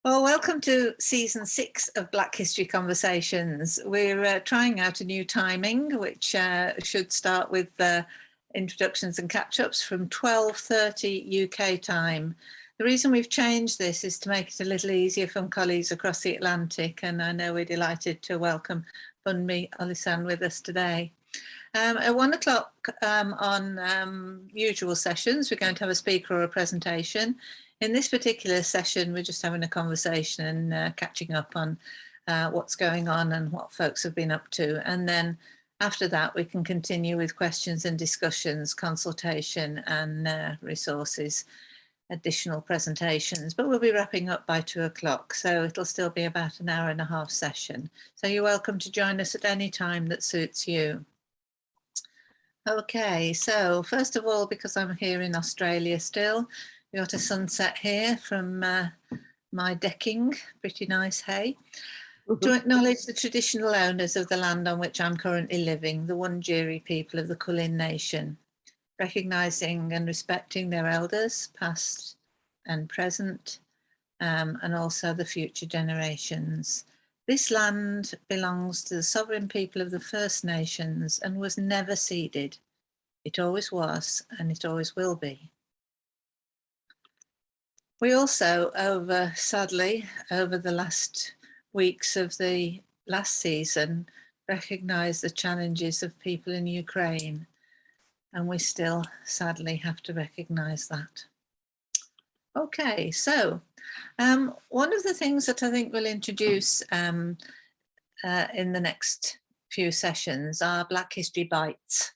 Well, welcome to season 6 of Black History Conversations. We're trying out a new timing, which should start with introductions and catch-ups from 12:30 UK time. The reason we've changed this is to make it a little easier from colleagues across the Atlantic, and I know we're delighted to welcome Bunmi Olisan with us today. At 1 o'clock on usual sessions, we're going to have a speaker or a presentation. In this particular session, we're just having a conversation and catching up on what's going on and what folks have been up to. And then after that, we can continue with questions and discussions, consultation and resources, additional presentations. But we'll be wrapping up by 2 o'clock, so it'll still be about an hour and a half session. So you're welcome to join us at any time that suits you. Okay, so first of all, because I'm here in Australia still, we got a sunset here from my decking, pretty nice, hey? To acknowledge the traditional owners of the land on which I'm currently living, the Wurundjeri people of the Kulin Nation, recognising and respecting their elders, past and present, and also the future generations. This land belongs to the sovereign people of the First Nations and was never ceded. It always was, and it always will be. We also, sadly, over the last weeks of the last season, recognise the challenges of people in Ukraine, and we still sadly have to recognise that. Okay, so one of the things that I think we'll introduce in the next few sessions are Black History Bites.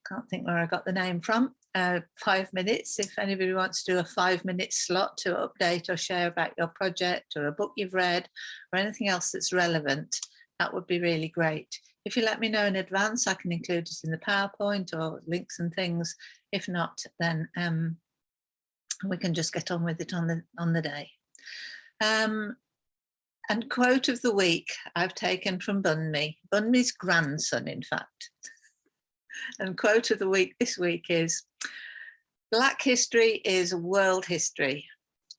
Can't think where I got the name from. 5 minutes, if anybody wants to do a 5-minute slot to update or share about your project or a book you've read or anything else that's relevant, that would be really great. If you let me know in advance, I can include it in the PowerPoint or links and things. If not, then we can just get on with it on the day. And quote of the week I've taken from Bunmi's grandson, in fact. And quote of the week this week is, Black history is world history.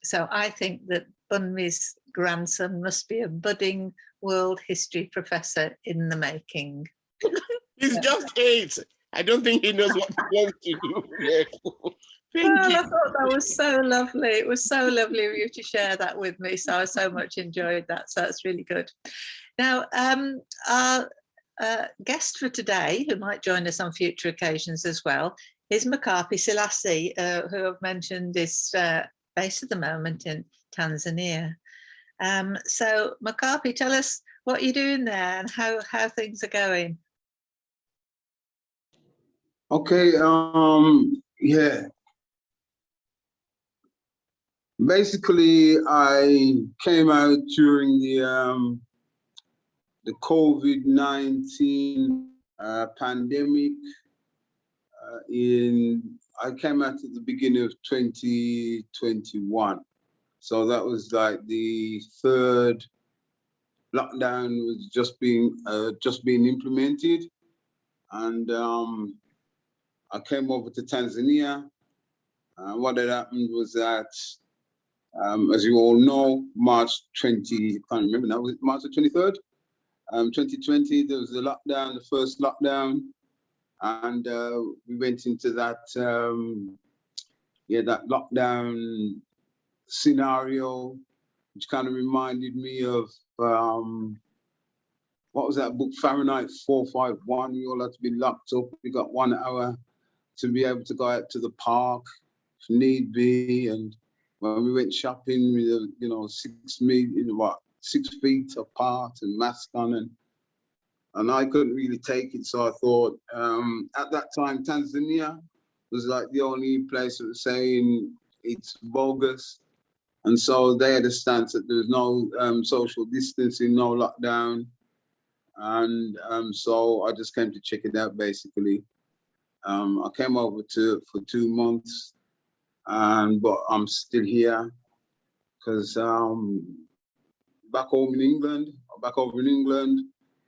So I think that Bunmi's grandson must be a budding world history professor in the making. He's just 8. I don't think he knows what he wants to do yet. Well, I thought that was so lovely. It was so lovely of you to share that with me. So I so much enjoyed that. So that's really good. Now, our guest for today, who might join us on future occasions as well, is Mccarthy Selassie, who I've mentioned is based at the moment in Tanzania. So Mccarthy, tell us what you're doing there and how things are going. Okay, yeah. Basically, I came out during the COVID-19 pandemic. I came out at the beginning of 2021. So that was like the third lockdown was just being implemented, and I came over to Tanzania. What had happened was that, as you all know, March 20, I can't remember now, was it March the 23rd? 2020, there was the lockdown, the first lockdown, and we went into that, that lockdown scenario, which kind of reminded me of, what was that book, Fahrenheit 451, we all had to be locked up. We got 1 hour to be able to go out to the park if need be, and when we went shopping, we were, 6 feet apart and mask on, and I couldn't really take it. So I thought, at that time, Tanzania was like the only place that was saying it's bogus. And so they had a stance that there was no social distancing, no lockdown. And so I just came to check it out, basically. I came over for 2 months, but I'm still here because back over in England,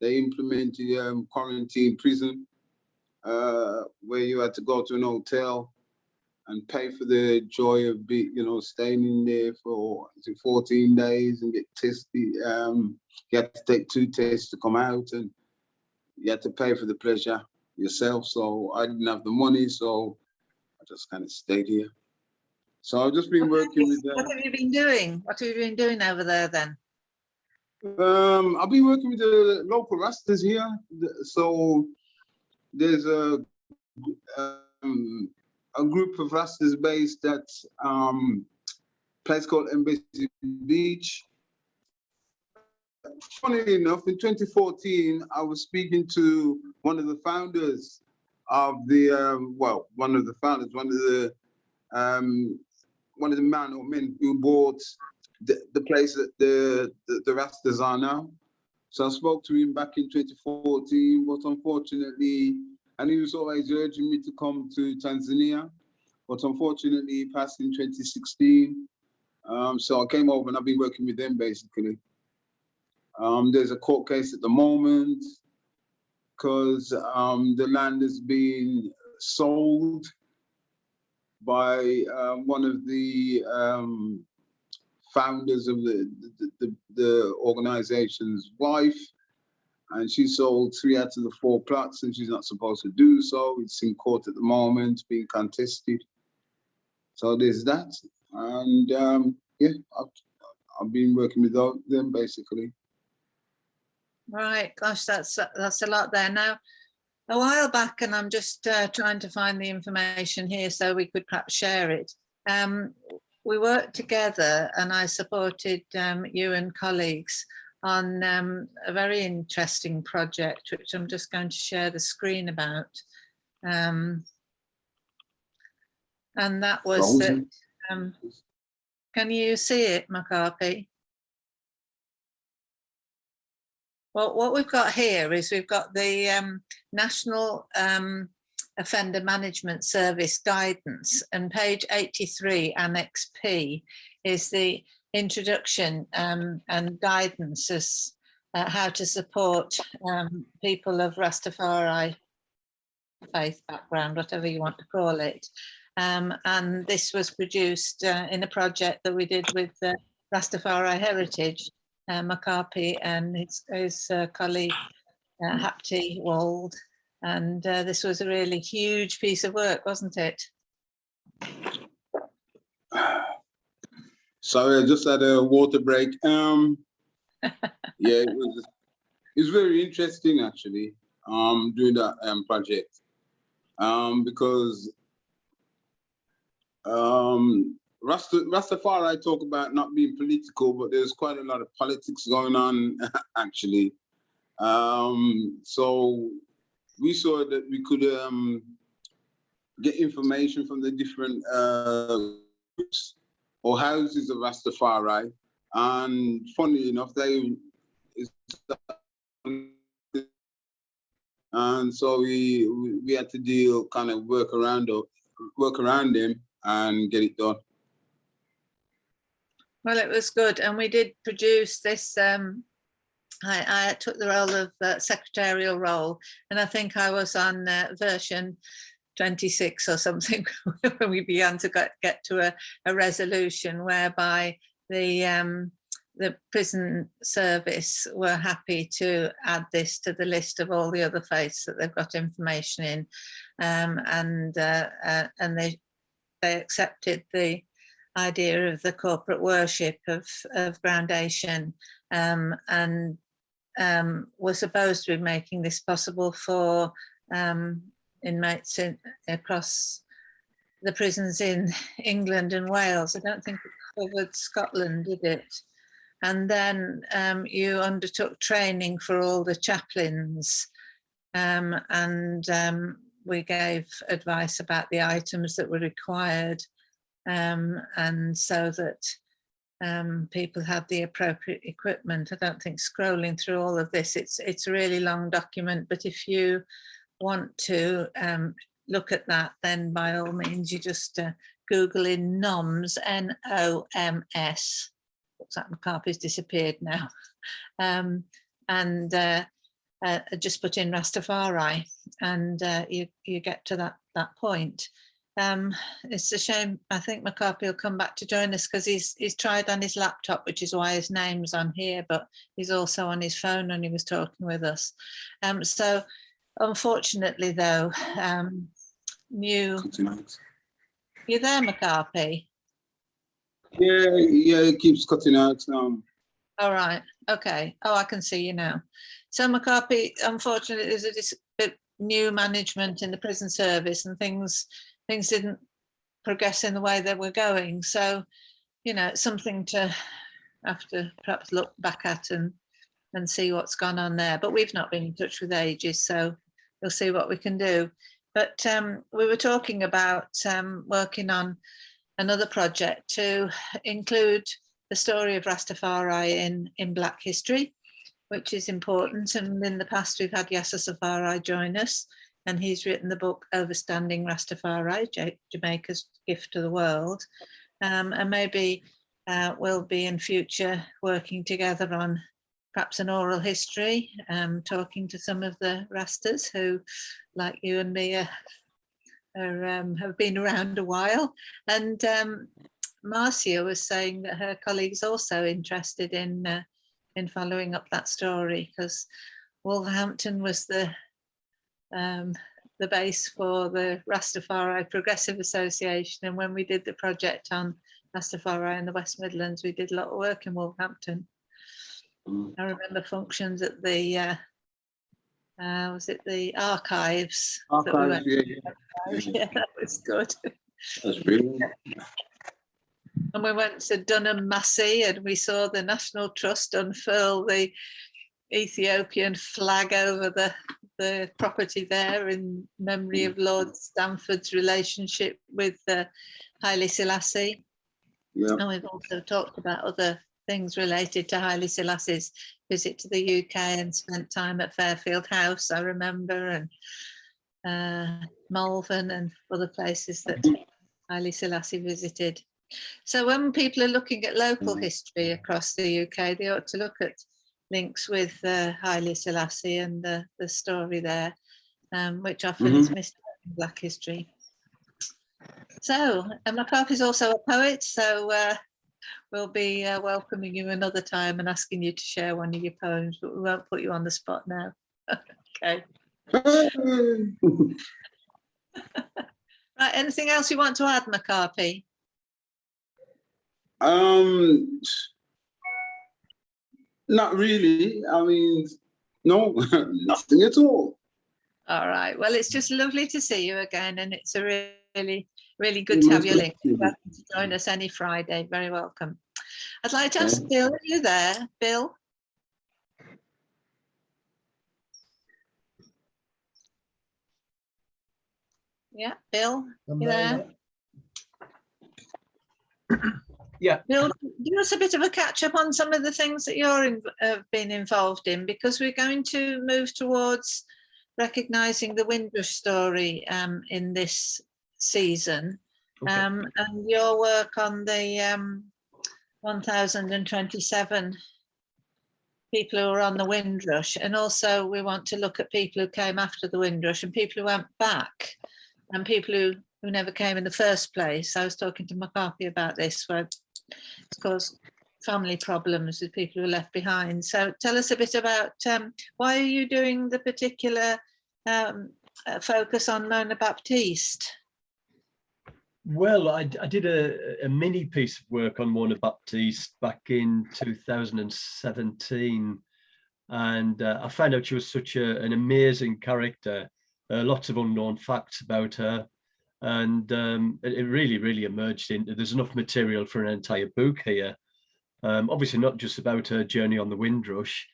they implemented quarantine prison, where you had to go to an hotel and pay for the joy of staying in there for 14 days and get tested. You had to take 2 tests to come out, and you had to pay for the pleasure yourself. So I didn't have the money, so I just kind of stayed here. So I've just been working with them. What have you been doing? What have you been doing over there then? I've been working with the local Rastas here. So there's a group of Rastas based at place called Embassy Beach. Funnily enough, in 2014, I was speaking to one of the founders of the one of the man or men who bought the place that the Rastas are now. So I spoke to him back in 2014, but unfortunately, and he was always urging me to come to Tanzania, but unfortunately he passed in 2016. So I came over and I've been working with them basically. There's a court case at the moment because the land has been sold by one of the founders of the organization's wife, and she sold 3 out of the 4 plots, and she's not supposed to do so. It's in court at the moment, being contested. So there's that, and yeah, I've been working with them basically. Right, gosh, that's a lot there. Now, a while back, and I'm just trying to find the information here so we could perhaps share it. We worked together and I supported you and colleagues on a very interesting project, which I'm just going to share the screen about. And that was that, can you see it, Mccarthy? Well, what we've got here is we've got the National Offender Management Service guidance, and page 83, Annex P, is the introduction and guidance as how to support people of Rastafari faith background, whatever you want to call it. And this was produced in a project that we did with Rastafari Heritage, Mccarthy and his colleague Hapti Wald, and this was a really huge piece of work, wasn't it? Sorry, I just had a water break. Yeah, it was very interesting actually, doing that project, because Rastafari talk about not being political, but there's quite a lot of politics going on actually. So we saw that we could get information from the different groups or houses of Rastafari, and funnily enough, and so we had to work around them and get it done. Well, it was good, and we did produce this. I took the role of secretarial role, and I think I was on version 26 or something when we began to get to a resolution whereby the prison service were happy to add this to the list of all the other faiths that they've got information in, and they accepted the idea of the corporate worship of groundation, and were supposed to be making this possible for inmates across the prisons in England and Wales. I don't think it covered Scotland, did it? And then you undertook training for all the chaplains, and we gave advice about the items that were required, and so that people had the appropriate equipment. I don't think scrolling through all of this, it's a really long document, but if you want to look at that, then by all means you just Google in NOMS, N-O-M-S. Looks like McCarthy's disappeared now. And just put in Rastafari, and you get to that point. it's a shame. I think Mccarthy will come back to join us because he's tried on his laptop, which is why his name's on here, but he's also on his phone when he was talking with us. So unfortunately, though, you there, Mccarthy? Yeah, it keeps cutting out. All right. Okay. Oh, I can see you now. So Mccarthy, unfortunately, there's a bit new management in the prison service, and things didn't progress in the way they were going. So, you know, it's something to have to perhaps look back at and see what's gone on there. But we've not been in touch with ages, so we'll see what we can do. But we were talking about working on another project to include the story of Rastafari in Black history, which is important. And in the past, we've had Yasser Safari join us, and he's written the book Overstanding Rastafari, Jamaica's Gift to the World. And maybe we'll be in future working together on perhaps an oral history, talking to some of the Rastas who, like you and me, have been around a while. And Marcia was saying that her colleagues also interested in following up that story, because Wolverhampton was the base for the Rastafari Progressive Association, and when we did the project on Rastafari in the West Midlands, we did a lot of work in Wolverhampton. I remember functions at the was it the archives? Archives, Yeah, that was good. That's brilliant. And we went to Dunham Massey, and we saw the National Trust unfurl the Ethiopian flag over the property there in memory of Lord Stamford's relationship with Haile Selassie. Yeah. And we've also talked about other things related to Haile Selassie's visit to the UK and spent time at Fairfield House, I remember, and Malvern and other places that Haile Selassie visited. So when people are looking at local history across the UK, they ought to look at links with Haile Selassie and the story there, which often is missed in Black history. So, Mccarthy is also a poet, so we'll be welcoming you another time and asking you to share one of your poems, but we won't put you on the spot now. Okay. Right, anything else you want to add, Mccarthy? Not really. I mean, no, nothing at all. All right. Well, it's just lovely to see you again, and it's a really, really good to have you linked. You're welcome to join us any Friday. Very welcome. I'd like to ask Bill, are you there, Bill? Yeah, Bill, you there? Yeah. Bill, give us a bit of a catch up on some of the things that you're been involved in, because we're going to move towards recognising the Windrush story in this season. Okay. And your work on the 1027 people who are on the Windrush, and also we want to look at people who came after the Windrush and people who went back, and people who never came in the first place. I was talking to Mccarthy about this, where it's caused family problems with people who are left behind. So tell us a bit about why are you doing the particular focus on Mona Baptiste? Well, I did a mini piece of work on Mona Baptiste back in 2017, and I found out she was such an amazing character, lots of unknown facts about her, and it really emerged into, there's enough material for an entire book here. Obviously not just about her journey on the Windrush.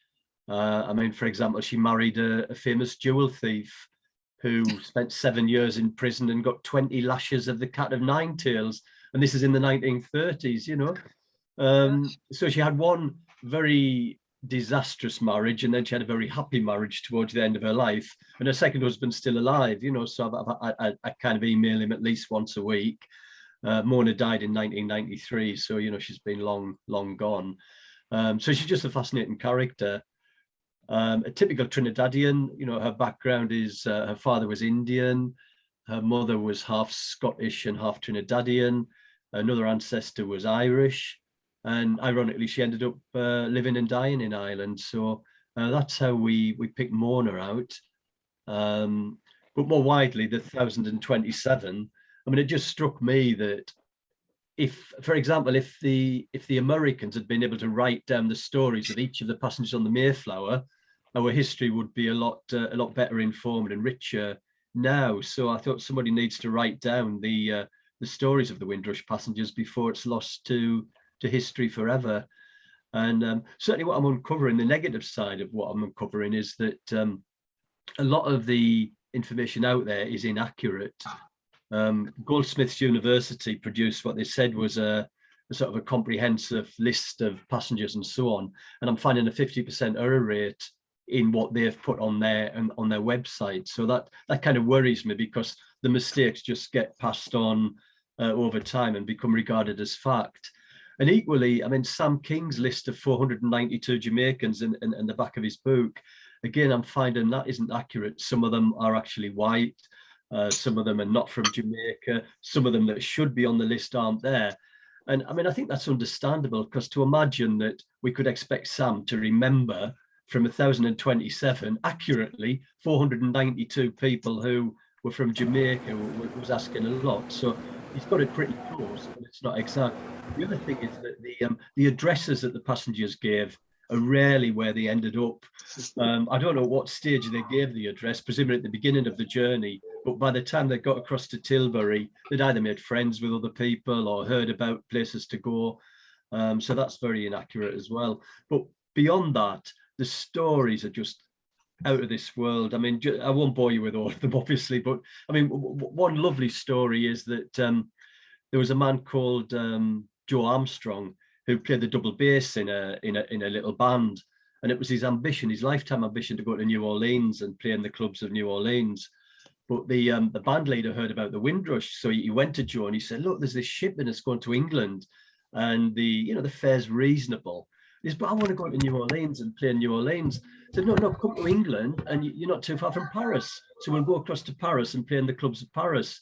I mean, for example, she married a famous jewel thief who spent 7 years in prison and got 20 lashes of the cat of nine tails. And this is in the 1930s, you know. So she had one very disastrous marriage, and then she had a very happy marriage towards the end of her life. And her second husband's still alive, you know, so I kind of email him at least once a week. Mona died in 1993, so, you know, she's been long gone. So she's just a fascinating character. A typical Trinidadian, you know, her background is her father was Indian, her mother was half Scottish and half Trinidadian. Another ancestor was Irish. And ironically, she ended up living and dying in Ireland. So that's how we picked Mona out. But more widely, the 1027, I mean, it just struck me that if, for example, if the Americans had been able to write down the stories of each of the passengers on the Mayflower, our history would be a lot better informed and richer now. So I thought somebody needs to write down the stories of the Windrush Passengers before it's lost to history forever. And certainly what I'm uncovering, the negative side of what I'm uncovering, is that a lot of the information out there is inaccurate. Goldsmiths University produced what they said was a sort of a comprehensive list of passengers and so on, and I'm finding a 50% error rate in what they've put on their website. So that kind of worries me, because the mistakes just get passed on over time and become regarded as fact. And equally, I mean, Sam King's list of 492 Jamaicans in the back of his book, again, I'm finding that isn't accurate. Some of them are actually white. Some of them are not from Jamaica. Some of them that should be on the list aren't there. And I mean, I think that's understandable, because to imagine that we could expect Sam to remember from 1027 accurately 492 people who were from Jamaica was asking a lot. So he's got it pretty close, but it's not exact. The other thing is that the addresses that the passengers gave are rarely where they ended up. I don't know what stage they gave the address, presumably at the beginning of the journey, but by the time they got across to Tilbury, they'd either made friends with other people or heard about places to go. So that's very inaccurate as well. But beyond that, the stories are just out of this world. I mean, I won't bore you with all of them, obviously, but I mean, one lovely story is that there was a man called Joe Armstrong who played the double bass in a little band, and it was his ambition, his lifetime ambition, to go to New Orleans and play in the clubs of New Orleans. But the band leader heard about the Windrush, so he went to Joe and he said, "Look, there's this shipment that's going to England, and the fare's reasonable." He said, "But I want to go to New Orleans and play in New Orleans." I said, "No, come to England, and you're not too far from Paris, so we'll go across to Paris and play in the clubs of Paris."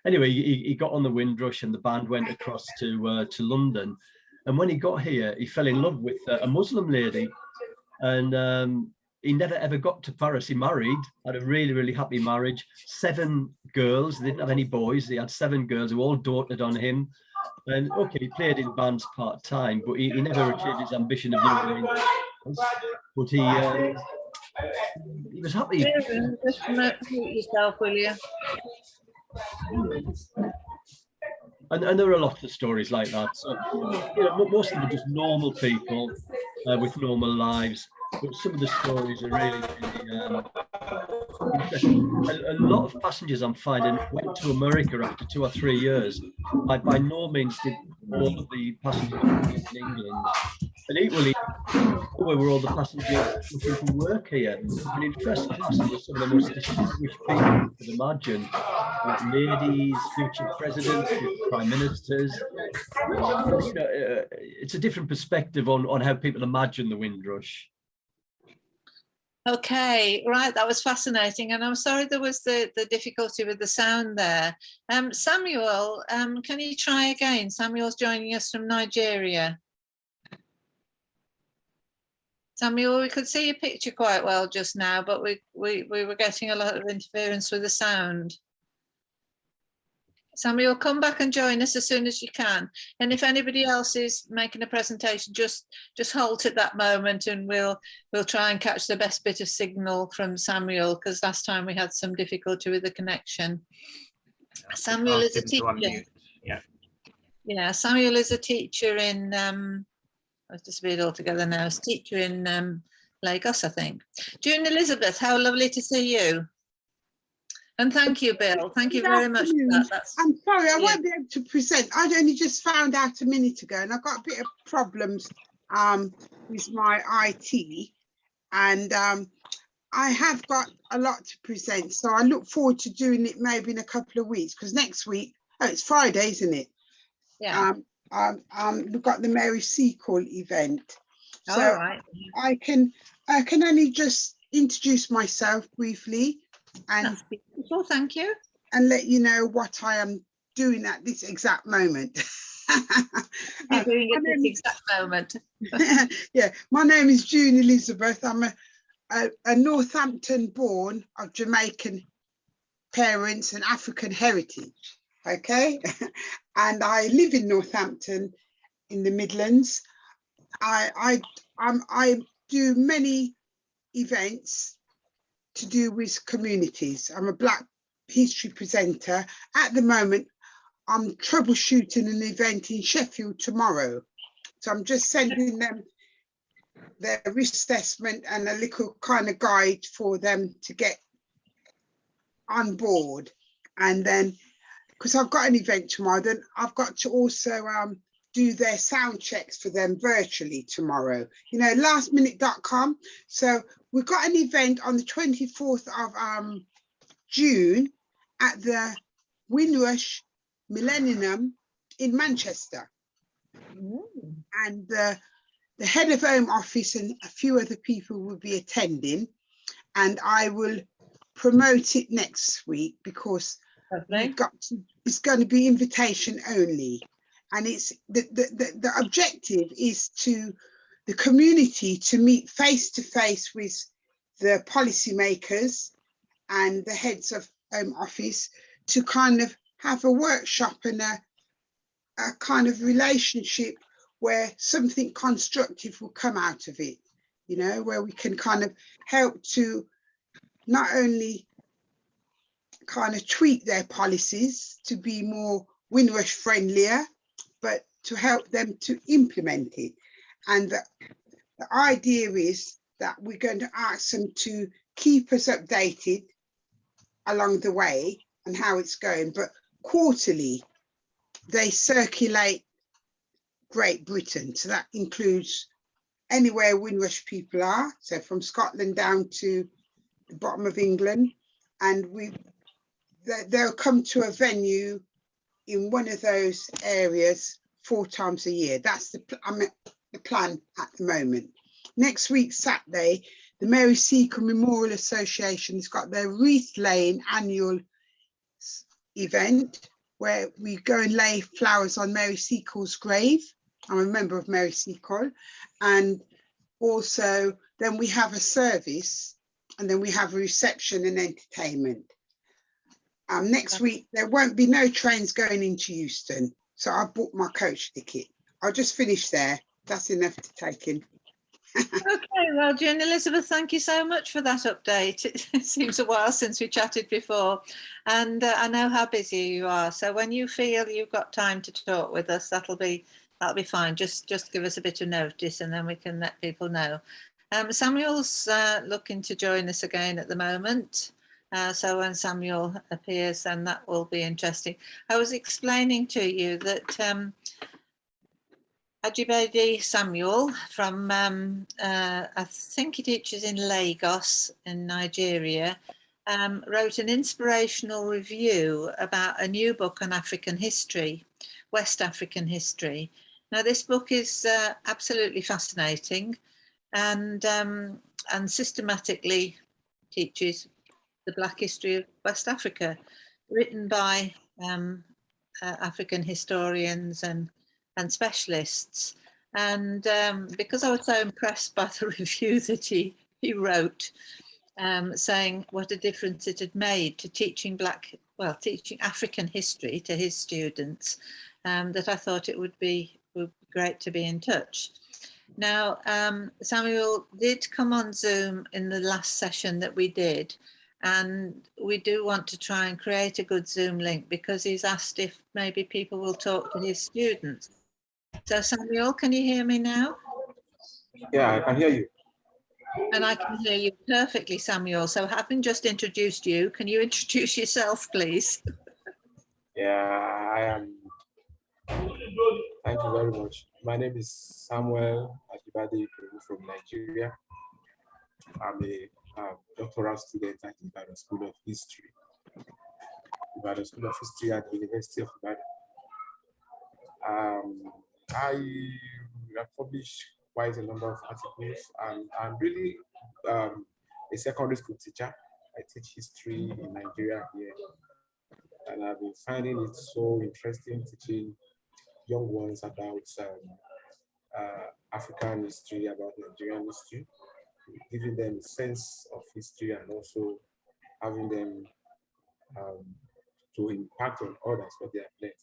Anyway, he got on the Windrush and the band went across to London. And when he got here, he fell in love with a Muslim lady, and he never ever got to Paris. He married, had a really, really happy marriage. 7 girls, they didn't have any boys. They had 7 girls who all doted on him. And okay, he played in bands part-time, but he never achieved his ambition of doing it. But he was happy. Just mute yourself, will you? And there are lots of stories like that. So, most of them are just normal people with normal lives. But some of the stories are really, really interesting. A lot of passengers I'm finding went to America after 2 or 3 years. By no means did all of the passengers in England. And equally, where were all the passengers looking for work here? And in first class, there were some of the most distinguished people you could imagine. Like ladies, future presidents, prime ministers. It's a different perspective on how people imagine the Windrush. Okay, right, that was fascinating. And I'm sorry there was the difficulty with the sound there. Samuel, can you try again? Samuel's joining us from Nigeria. Samuel, we could see your picture quite well just now, but we were getting a lot of interference with the sound. Samuel, come back and join us as soon as you can. And if anybody else is making a presentation, just halt at that moment, and we'll try and catch the best bit of signal from Samuel, because last time we had some difficulty with the connection. Samuel is a teacher. Yeah, Samuel is a teacher in I've disappeared altogether now. He's a teacher in Lagos, I think. June Elizabeth, how lovely to see you. And thank you, Bill. Thank you very much for that. I'm sorry, I won't be able to present. I'd only just found out a minute ago, and I've got a bit of problems with my IT, and I have got a lot to present. So I look forward to doing it maybe in a couple of weeks, because next week, it's Friday, isn't it? Yeah. We've got the Mary Sequel event. So all right. I can only just introduce myself briefly. And that's beautiful, thank you. and let you know what I am doing at this exact moment. You're doing at this exact moment. Yeah, my name is June Elizabeth. I'm a Northampton born of Jamaican parents and African heritage. Okay, and I live in Northampton in the Midlands. I do many events to do with communities. I'm a Black History presenter. At the moment, I'm troubleshooting an event in Sheffield tomorrow. So I'm just sending them their risk assessment and a little kind of guide for them to get on board. And then, because I've got an event tomorrow, then I've got to also do their sound checks for them virtually tomorrow. You know, lastminute.com. So we've got an event on the 24th of June at the Windrush Millennium in Manchester. And the head of Home Office and a few other people will be attending, and I will promote it next week because we've got to, it's going to be invitation only, and it's the objective is to the community to meet face to face with the policymakers and the heads of Home Office to kind of have a workshop and a kind of relationship where something constructive will come out of it, you know, where we can kind of help to not only kind of tweak their policies to be more Windrush friendlier, but to help them to implement it. And the idea is that we're going to ask them to keep us updated along the way and how it's going, but quarterly they circulate Great Britain. So that includes anywhere Windrush people are, so from Scotland down to the bottom of England, and they'll come to a venue in one of those areas 4 times a year. That's the plan at the moment. Next week, Saturday, the Mary Seacole Memorial Association has got their wreath laying annual event where we go and lay flowers on Mary Seacole's grave. I'm a member of Mary Seacole. And also then we have a service, and then we have a reception and entertainment. Next week, there won't be no trains going into Euston. So I bought my coach ticket. I'll just finish there. That's enough to take in. Okay, well, June Elizabeth, thank you so much for that update. It seems a while since we chatted before, and I know how busy you are. So when you feel you've got time to talk with us, that'll be fine. Just give us a bit of notice, and then we can let people know. Samuel's looking to join us again at the moment. So when Samuel appears, then that will be interesting. I was explaining to you that Ajibade Samuel from, I think he teaches in Lagos in Nigeria, wrote an inspirational review about a new book on African history, West African history. Now this book is absolutely fascinating and systematically teaches the Black history of West Africa, written by African historians and specialists. And because I was so impressed by the review that he wrote, saying what a difference it had made to teaching teaching African history to his students, that I thought it would be great to be in touch. Now, Samuel did come on Zoom in the last session that we did, and we do want to try and create a good Zoom link because he's asked if maybe people will talk to his students. So Samuel, can you hear me now? Yeah, I can hear you. And I can hear you perfectly, Samuel. So having just introduced you, can you introduce yourself, please? Yeah, I am. Thank you very much. My name is Samuel Ajibade from Nigeria. I'm a doctoral student at the Ibadan School of History. Ibadan School of History at the University of Ibadan. I have published quite a number of articles, and I'm really a secondary school teacher. I teach history in Nigeria here. and I've been finding it so interesting teaching young ones about African history, about Nigerian history, giving them a sense of history and also having them to impact on others what they have learned.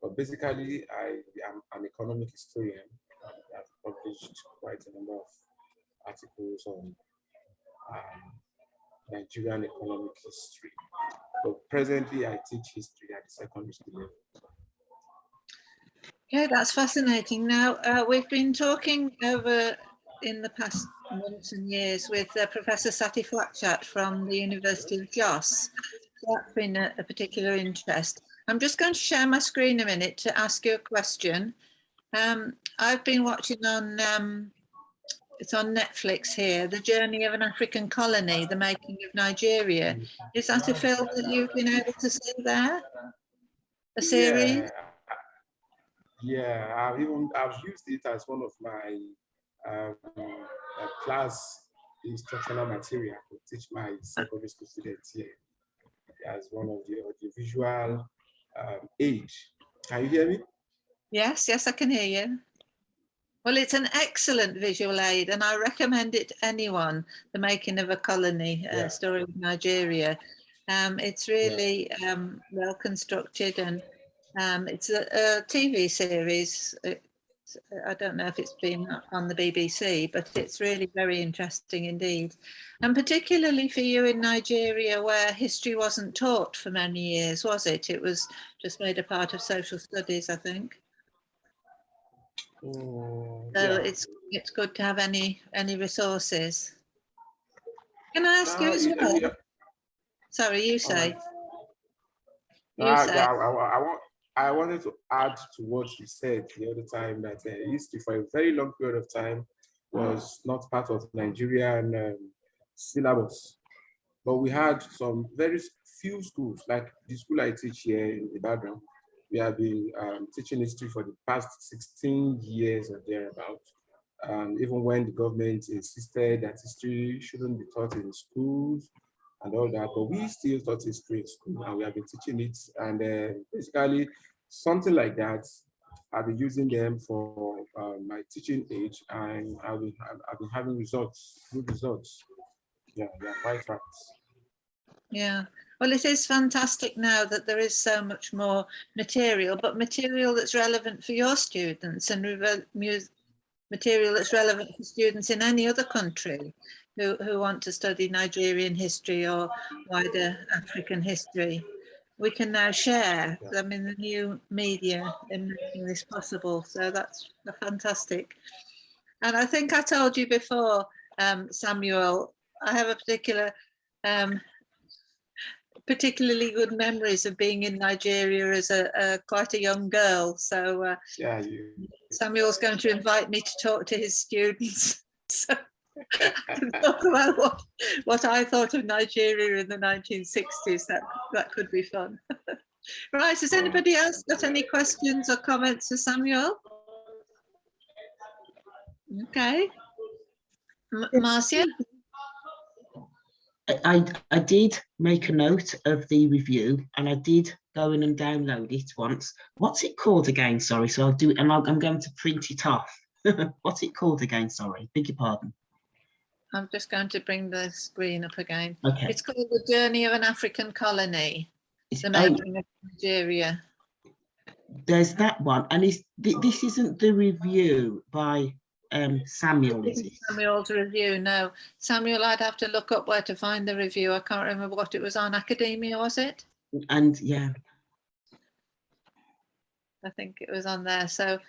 But basically, I am an economic historian. I've published quite a number of articles on Nigerian economic history. But presently, I teach history at the secondary school level. Okay, that's fascinating. Now, we've been talking over in the past months and years with Professor Sati Flakchat from the University of Jos. That's been a particular interest. I'm just going to share my screen a minute to ask you a question. I've been watching on, it's on Netflix here, The Journey of an African Colony, The Making of Nigeria. Is that a film that you've been able to see there? A series? Yeah, I've used it as one of my class instructional material to teach my secondary school students here as one of the audiovisual aid. Can you hear me? Yes, I can hear you. Well, it's an excellent visual aid, and I recommend it to anyone, The Making of a Colony, Story of Nigeria. It's really well constructed, and it's a TV series. I don't know if it's been on the BBC, but it's really very interesting indeed. And particularly for you in Nigeria, where history wasn't taught for many years, was it? It was just made a part of social studies, I think. So it's good to have any resources. Can I ask you as well? Sorry, you say. I wanted to add to what you said the other time that history for a very long period of time was not part of Nigerian syllabus. But we had some very few schools, like the school I teach here in Ibadan. We have been teaching history for the past 16 years or thereabouts. Even when the government insisted that history shouldn't be taught in schools and all that, but we still taught history in school and we have been teaching it. And basically, something like that, I've been using them for my teaching age, and I've been having results, good results. Yeah, quite right. Yeah, well, it is fantastic now that there is so much more material, but material that's relevant for your students and material that's relevant for students in any other country who want to study Nigerian history or wider African history. We can now share them in the new media in making this possible. So that's fantastic. And I think I told you before, Samuel, I have a particularly good memories of being in Nigeria as quite a young girl. So Samuel's going to invite me to talk to his students. So I can talk about what I thought of Nigeria in the 1960s. That could be fun. Right, has anybody else got any questions or comments for Samuel? Okay. Marcia? I did make a note of the review and I did go in and download it once. What's it called again? Sorry, so I'll do it and I'm going to print it off. What's it called again? Sorry, beg your pardon. I'm just going to bring the screen up again. Okay. It's called The Journey of an African Colony, The Making of Nigeria. There's that one. And this isn't the review by Samuel, is it? Samuel's review, no. Samuel, I'd have to look up where to find the review. I can't remember what it was on. Academia, was it? And yeah. I think it was on there. So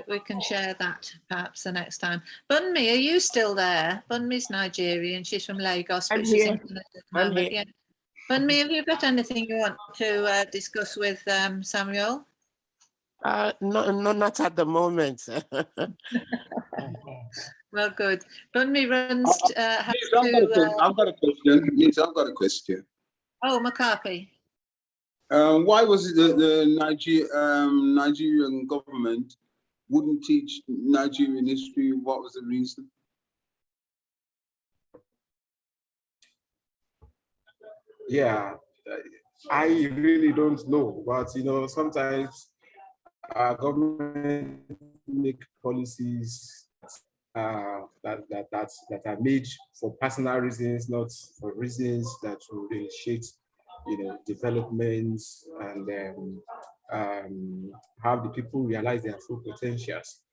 we can share that perhaps the next time. Bunmi, are you still there? Bunmi's Nigerian. She's from Lagos. I'm here. Yeah. Bunmi, have you got anything you want to discuss with Samuel? No, not at the moment. Well, good. Bunmi runs. I've got a question. Yes, I've got a question. Oh, Mccarthy. Why was it that the Nigerian government wouldn't teach Nigerian history? What was the reason? Yeah, I really don't know, but sometimes our government make policies that are made for personal reasons, not for reasons that will initiate, developments and have the people realize their full potentials.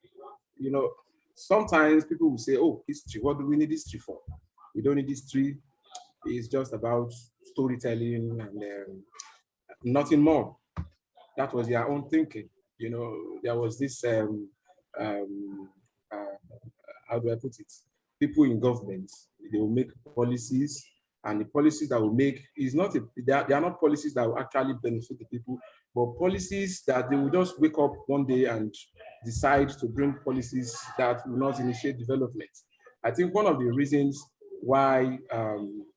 Sometimes people will say, "Oh, history. What do we need history for? We don't need history. It's just about storytelling and nothing more." That was their own thinking. There was this how do I put it? People in government, they will make policies, and the policies that will make is not they are not policies that will actually benefit the people, but policies that they will just wake up one day and decide to bring policies that will not initiate development. I think one of the reasons why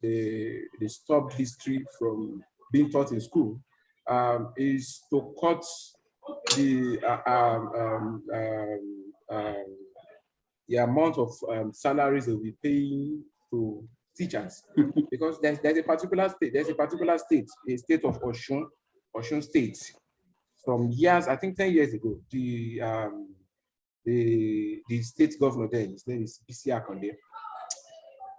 they stopped history from being taught in school is to cut the amount of salaries they'll be paying to teachers. Because there's a particular state, a state of Osun State. From years, I think 10 years ago, the state governor there, his name is B.C. Akonde,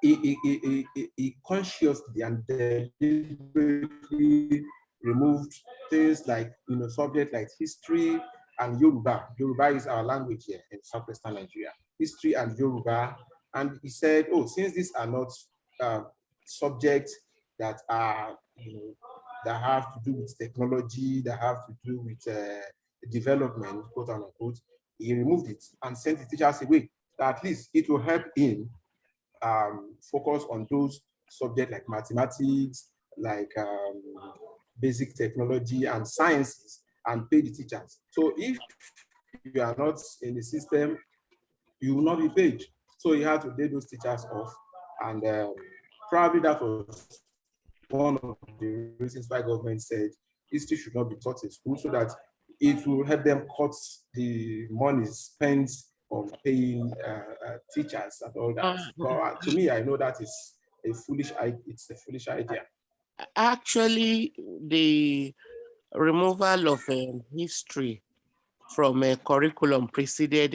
he consciously and deliberately removed things like, subjects like history and Yoruba. Yoruba is our language here in southwestern Nigeria. History and Yoruba. And he said, "Oh, since these are not subjects that are, that have to do with technology, that have to do with development, quote unquote," he removed it and sent the teachers away. That at least it will help him focus on those subjects like mathematics, like basic technology and sciences, and pay the teachers. So if you are not in the system, you will not be paid. So he had to lay those teachers off, and probably that was one of the reasons why government said history should not be taught in school, so that it will help them cut the money spent on paying teachers and all that. But to me, I know that is a foolish idea. Actually, the removal of history from a curriculum preceded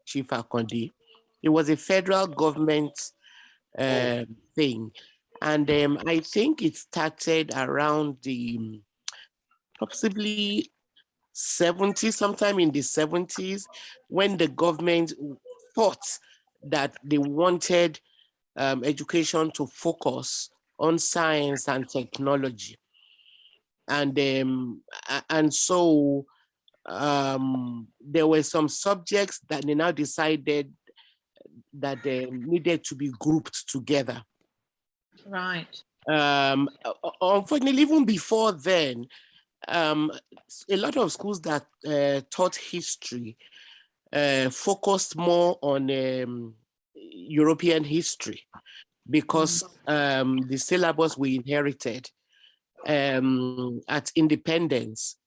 Chief Akonde. It was a federal government thing. And I think it started around the possibly 70s, sometime in the 70s, when the government thought that they wanted education to focus on science and technology. And so there were some subjects that they now decided that they needed to be grouped together. Right. Unfortunately, even before then, a lot of schools that taught history focused more on European history, because the syllabus we inherited at independence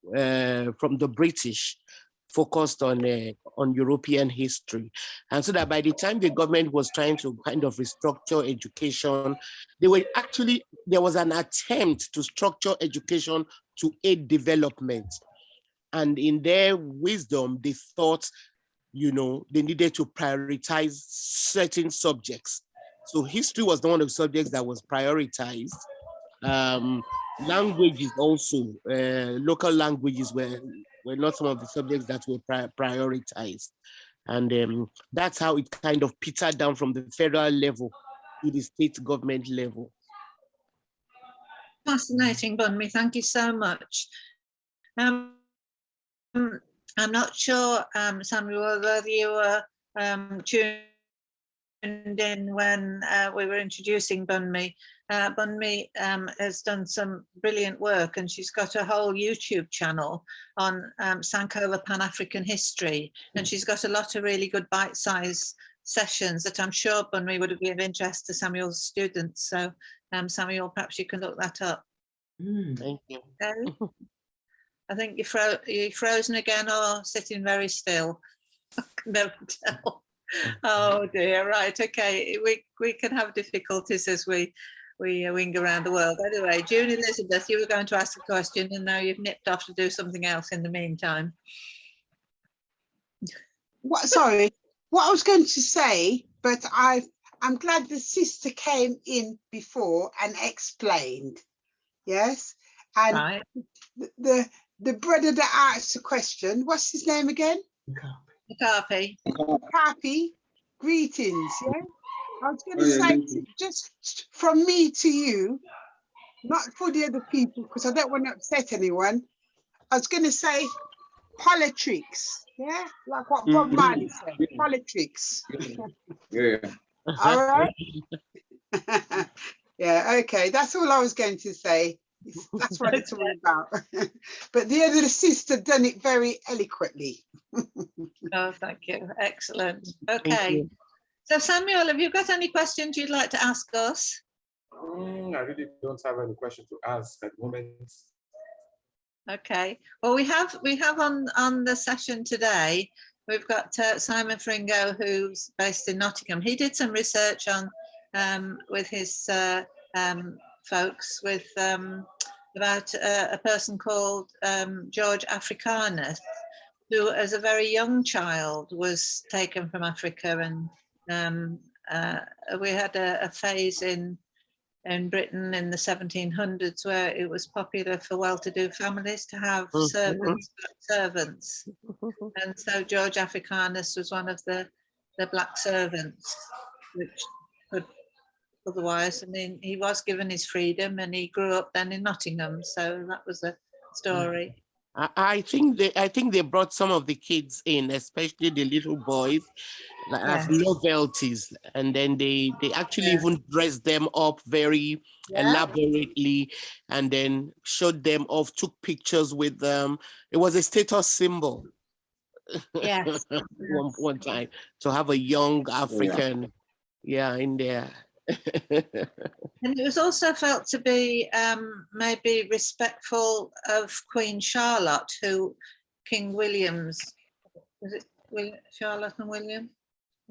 from the British focused on European history. And so that by the time the government was trying to kind of restructure education, there was an attempt to structure education to aid development. And in their wisdom, they thought, they needed to prioritize certain subjects. So history was one of the subjects that was prioritized. Languages also, local languages were not some of the subjects that were prioritized. And that's how it kind of petered down from the federal level to the state government level. Fascinating, Bunmi. Thank you so much. I'm not sure, Samuel, whether you were tuned in when we were introducing Bunmi. Bunmi has done some brilliant work, and she's got a whole YouTube channel on Sankofa Pan-African history, and she's got a lot of really good bite-sized sessions that I'm sure, Bunmi, would be of interest to Samuel's students. So Samuel, perhaps you can look that up. Thank you. Okay. I think you're frozen again or sitting very still. I can never tell. Oh dear, right, okay. We can have difficulties as we we wing around the world. Anyway, June Elizabeth, you were going to ask a question and now you've nipped off to do something else in the meantime. Sorry, what I was going to say, but I'm glad the sister came in before and explained. Yes, and Right. the brother that asked the question, what's his name again? Mccarthy. Happy greetings. Yeah, I was going to say just from me to you, not for the other people, because I don't want to upset anyone. I was going to say politics. Yeah, like what Bob Marley said, politics. Yeah. All right. Yeah, okay, that's all I was going to say. That's what it's all about. But the other sister done it very eloquently. Oh, thank you. Excellent. Okay. So Samuel, have you got any questions you'd like to ask us? I really don't have any question to ask at the moment. Okay. Well, we have on the session today, we've got Simon Fringo, who's based in Nottingham. He did some research on with his folks with about a person called George Africanus, who as a very young child was taken from Africa, and we had a phase in Britain in the 1700s where it was popular for well-to-do families to have servants. And so George Africanus was one of the black servants, which could otherwise, I mean, he was given his freedom and he grew up then in Nottingham. So that was a story. I think they brought some of the kids in, especially the little boys, as novelties, and then they actually even dressed them up very elaborately, and then showed them off, took pictures with them. It was a status symbol. Yes. one time to have a young African, in there. And it was also felt to be maybe respectful of Queen Charlotte, who King William's, was it Charlotte and William?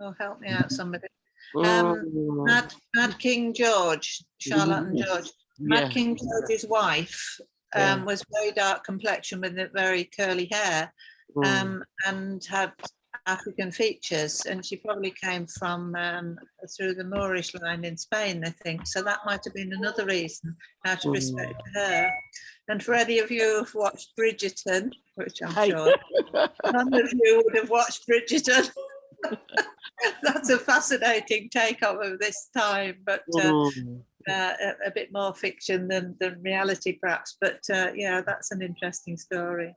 Oh, help me out, somebody. Mad King George, Charlotte and George. Mad King George's wife was very dark complexion with very curly hair, and had African features, and she probably came from through the Moorish line in Spain, I think. So that might have been another reason out of respect to her. And for any of you who've watched Bridgerton, which I'm sure none of you would have watched Bridgerton, that's a fascinating take-up of this time, but a bit more fiction than reality, perhaps. But yeah, that's an interesting story.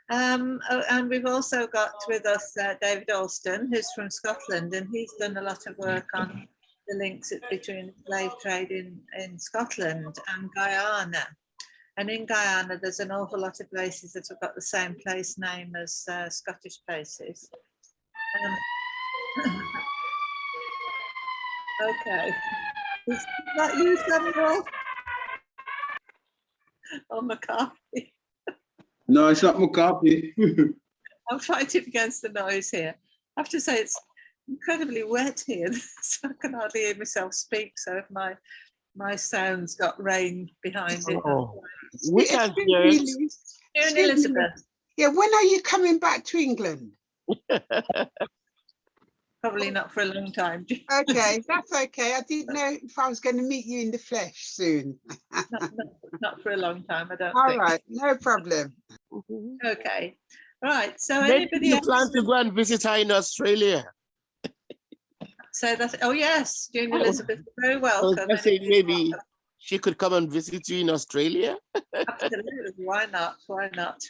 And we've also got with us David Alston, who's from Scotland, and he's done a lot of work on the links between the slave trade in Scotland and Guyana. And in Guyana, there's an awful lot of places that have got the same place name as Scottish places. Okay. Is that you, Samuel? Oh, McCarthy. No, it's not McCarthy. I'm fighting against the noise here. I have to say it's incredibly wet here, so I can hardly hear myself speak. So if my sound's got rain behind it. We can hear it. June Elizabeth. Yeah, when are you coming back to England? Probably not for a long time. Okay, that's okay. I didn't know if I was going to meet you in the flesh soon. not for a long time, I don't All think. right, no problem. Okay, right. So Maybe anybody you else plan to go and visit her in Australia? say that? Oh yes, June Elizabeth, very welcome. I say maybe she could come and visit you in Australia. Absolutely, why not? Why not?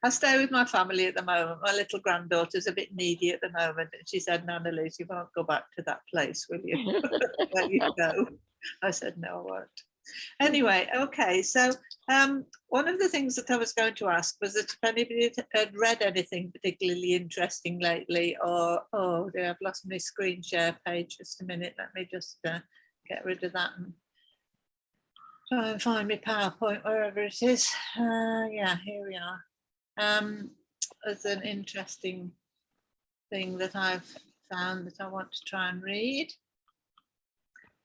I stay with my family at the moment. My little granddaughter's a bit needy at the moment. And she said, Nana Liz, you won't go back to that place, will you? Where you go? I said, no, I won't. Anyway, okay. So one of the things that I was going to ask was that if anybody had read anything particularly interesting lately, or, oh dear, I've lost my screen share page. Just a minute. Let me just get rid of that and try and find my PowerPoint wherever it is. Yeah, here we are. There's an interesting thing that I've found that I want to try and read.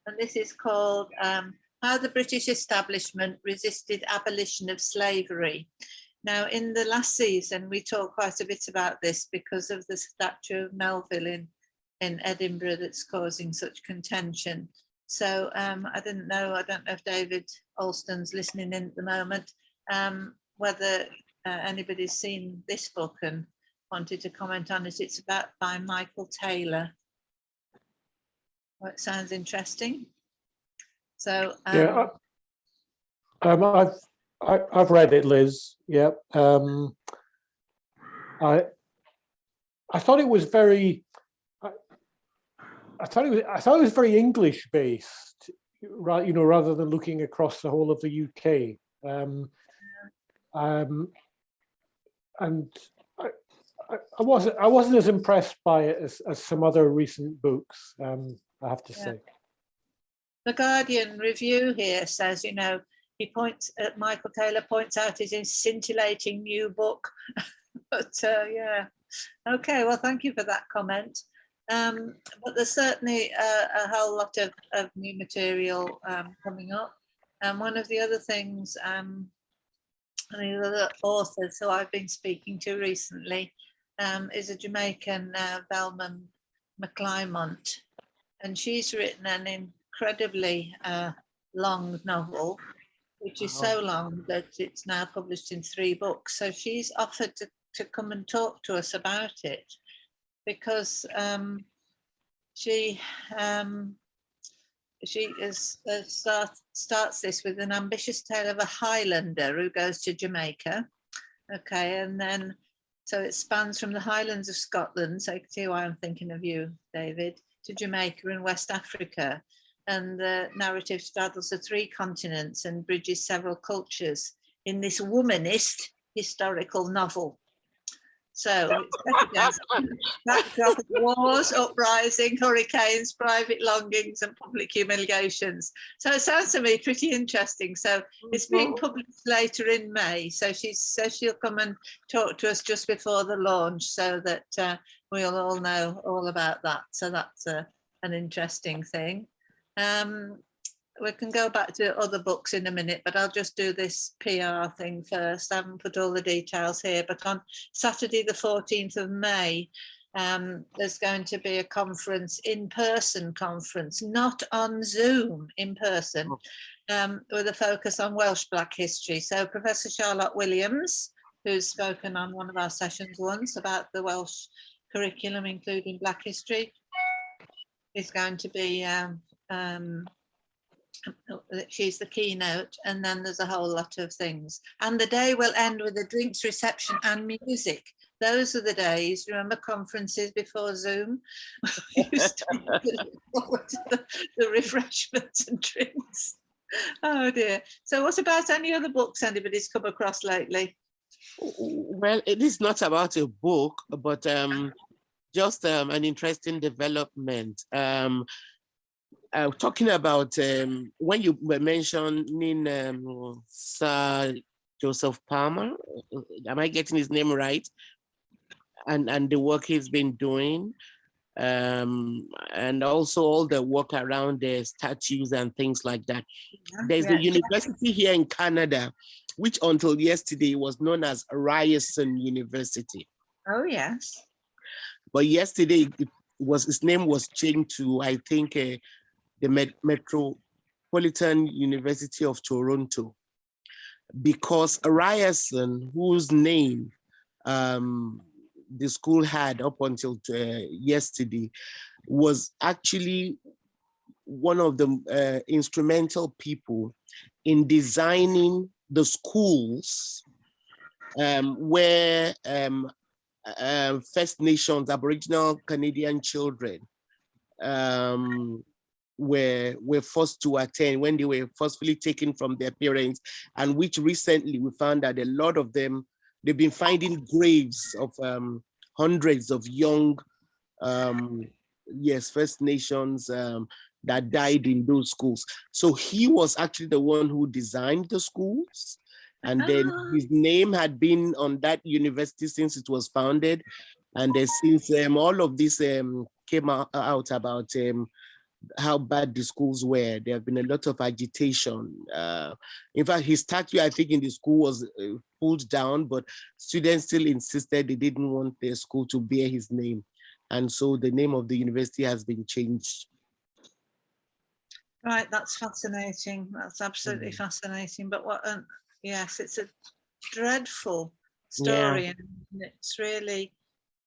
and this is called How the British Establishment Resisted Abolition of Slavery. Now, in the last season, we talked quite a bit about this because of the statue of Melville in Edinburgh that's causing such contention. So I don't know if David Alston's listening in at the moment, whether anybody's seen this book and wanted to comment on it. It's by Michael Taylor. Well, it sounds interesting. So yeah, I've read it, Liz. Yeah, I thought it was very. I thought it was very English based, right? You know, rather than looking across the whole of the UK. And I wasn't as impressed by it as some other recent books. I have to say. The Guardian review here says, you know, Michael Taylor points out his scintillating new book. But yeah, okay. Well, thank you for that comment. But there's certainly a whole lot of new material coming up. And one of the other things, the other authors who I've been speaking to recently is a Jamaican, Velma McClymont, and she's written an incredibly long novel, which is so long that it's now published in 3 books. So she's offered to come and talk to us about it, because she starts this with an ambitious tale of a Highlander who goes to Jamaica. Okay, and then so it spans from the Highlands of Scotland, so you can see why I'm thinking of you, David, to Jamaica and West Africa. And the narrative straddles the 3 continents and bridges several cultures in this womanist historical novel. So it's against backdrop of wars, uprising, hurricanes, private longings, and public humiliations. So it sounds to me pretty interesting. So it's being published later in May. So she'll come and talk to us just before the launch, so that we'll all know all about that. So that's an interesting thing. We can go back to other books in a minute, but I'll just do this PR thing first. I haven't put all the details here, but on Saturday, the 14th of May, there's going to be a conference, in-person conference, not on Zoom, in person, with a focus on Welsh Black history. So Professor Charlotte Williams, who's spoken on one of our sessions once about the Welsh curriculum, including Black history, is going to be she's the keynote, and then there's a whole lot of things. And the day will end with a drinks reception and music. Those are the days, remember conferences before Zoom? We used to look forward to the refreshments and drinks. Oh dear. So what about any other books anybody's come across lately? Well, it is not about a book, but just an interesting development. Talking about when you were mentioning Sir Joseph Palmer, am I getting his name right? And the work he's been doing, and also all the work around the statues and things like that. There's a university here in Canada, which until yesterday was known as Ryerson University. Oh yes. But yesterday its name was changed to, I think, the Metropolitan University of Toronto, because Ryerson, whose name the school had up until yesterday, was actually one of the instrumental people in designing the schools where First Nations, Aboriginal Canadian children were forced to attend when they were forcefully taken from their parents, and which recently we found that a lot of them, they've been finding graves of hundreds of young, First Nations that died in those schools. So he was actually the one who designed the schools, and then his name had been on that university since it was founded. And since all of this came out about how bad the schools were. There have been a lot of agitation. In fact, his statue, I think, in the school was pulled down, but students still insisted they didn't want their school to bear his name. And so the name of the university has been changed. Right, that's fascinating. That's absolutely fascinating. But yes, it's a dreadful story, and it's really,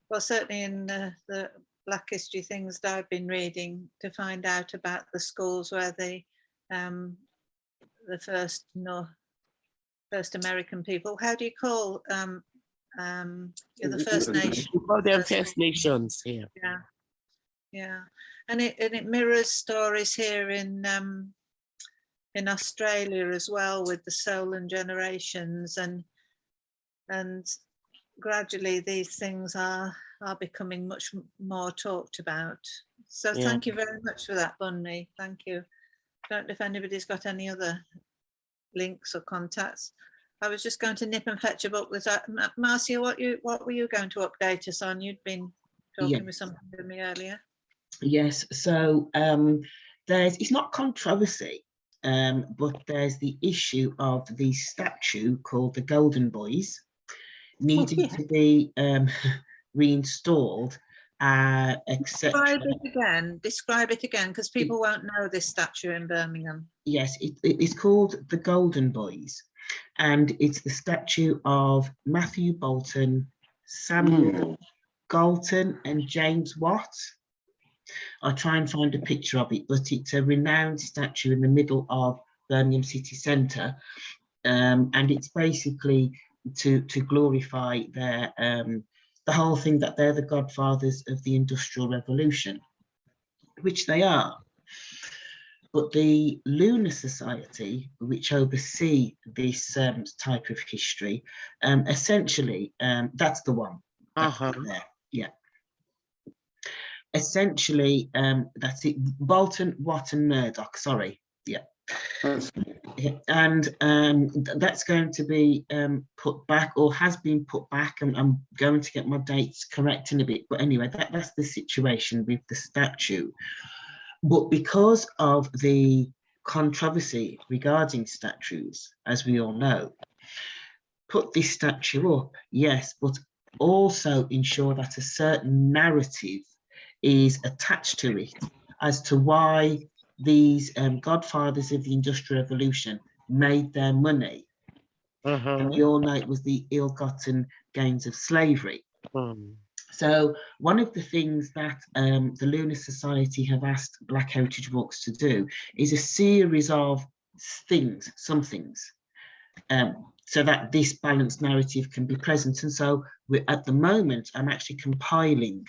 well, certainly in the Black History things that I've been reading, to find out about the schools where the first American people, how do you call the First Nation? We call them First Nations here. Yeah, and it mirrors stories here in Australia as well, with the Solon generations, and gradually these things are becoming much more talked about. So thank you very much for that, Bunny. Thank you. I don't know if anybody's got any other links or contacts. I was just going to nip and fetch a book. Was that Marcia? What were you going to update us on? You'd been talking with something with me earlier. Yes. So it's not controversy, but there's the issue of the statue called the Golden Boys needing to be reinstalled. Describe it again, because people won't know this statue in Birmingham. Yes, it is called the Golden Boys, and it's the statue of Matthew Bolton, Samuel Galton, and James Watt. I'll try and find a picture of it, but it's a renowned statue in the middle of Birmingham city centre, and it's basically to glorify their the whole thing that they're the godfathers of the Industrial Revolution, which they are. But the Lunar Society, which oversee this type of history, essentially, that's the one. There. Yeah. Essentially, that's it. Bolton, Watt, and Murdoch. Sorry. Yeah. And that's going to be put back, or has been put back. I'm going to get my dates correct in a bit, but anyway, that's the situation with the statue. But because of the controversy regarding statues, as we all know, put this statue up, yes, but also ensure that a certain narrative is attached to it as to why these godfathers of the Industrial Revolution made their money. And we all know it was the ill-gotten gains of slavery. So one of the things that the Lunar Society have asked Black Heritage Walks to do is a series of things, some things, so that this balanced narrative can be present. And so at the moment, I'm actually compiling